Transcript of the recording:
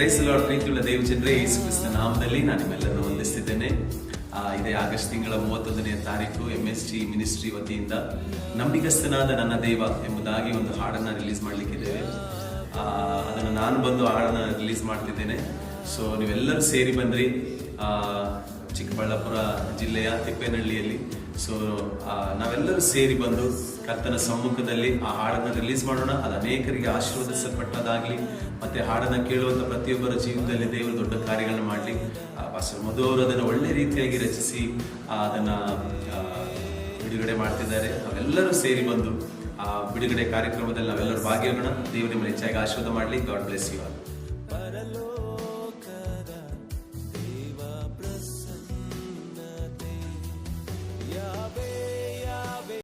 Price lord. ಪ್ರೀತಿಯುಳ್ಳ ದೇವಜನರೇ, ಯೇಸು ಕ್ರಿಸ್ತ ನಾಮದಲ್ಲಿ ನಾನು ನಿಮ್ಮೆಲ್ಲರನ್ನು ವಂದಿಸ್ತಿದ್ದೇನೆ. ಇದೇ ಆಗಸ್ಟ್ ತಿಂಗಳ 31ನೇ ತಾರೀಕು MST ಮಿನಿಸ್ಟ್ರಿ ವತಿಯಿಂದ ನಂಬಿಗಸ್ತನಾದ ನನ್ನ ದೇವ ಎಂಬುದಾಗಿ ಒಂದು ಹಾಡನ್ನು ರಿಲೀಸ್ ಮಾಡಲಿಕ್ಕಿದ್ದೇವೆ. ಅದನ್ನು ನಾನು ಬಂದು ಹಾಡನ್ನು ರಿಲೀಸ್ ಮಾಡ್ತಿದ್ದೇನೆ. ಸೊ ನೀವೆಲ್ಲರೂ ಸೇರಿ ಬನ್ನಿರಿ. ಚಿಕ್ಕಬಳ್ಳಾಪುರ ಜಿಲ್ಲೆಯ ತಿಪ್ಪೇನಹಳ್ಳಿಯಲ್ಲಿ. ಸೊ ನಾವೆಲ್ಲರೂ ಸೇರಿ ಬಂದು ಕರ್ತನ ಸಮ್ಮುಖದಲ್ಲಿ ಆ ಹಾಡನ್ನು ರಿಲೀಸ್ ಮಾಡೋಣ. ಅದು ಅನೇಕರಿಗೆ ಆಶೀರ್ವದಿಸಲ್ಪಟ್ಟದಾಗಲಿ, ಮತ್ತೆ ಹಾಡನ್ನು ಕೇಳುವಂಥ ಪ್ರತಿಯೊಬ್ಬರ ಜೀವನದಲ್ಲಿ ದೇವರು ದೊಡ್ಡ ಕಾರ್ಯಗಳನ್ನು ಮಾಡಲಿ. ಪಾಸ್ಟರ್ ಮಧು ಅವರು ಅದನ್ನು ಒಳ್ಳೆ ರೀತಿಯಾಗಿ ರಚಿಸಿ ಅದನ್ನು ಬಿಡುಗಡೆ ಮಾಡ್ತಿದ್ದಾರೆ. ನಾವೆಲ್ಲರೂ ಸೇರಿ ಬಂದು ಆ ಬಿಡುಗಡೆ ಕಾರ್ಯಕ್ರಮದಲ್ಲಿ ನಾವೆಲ್ಲರೂ ಭಾಗಿಯಾಗೋಣ. ದೇವರು ನಿಮ್ಮನ್ನು ಹೆಚ್ಚಾಗಿ ಆಶೀರ್ವಾದ ಮಾಡಲಿ. God bless you all.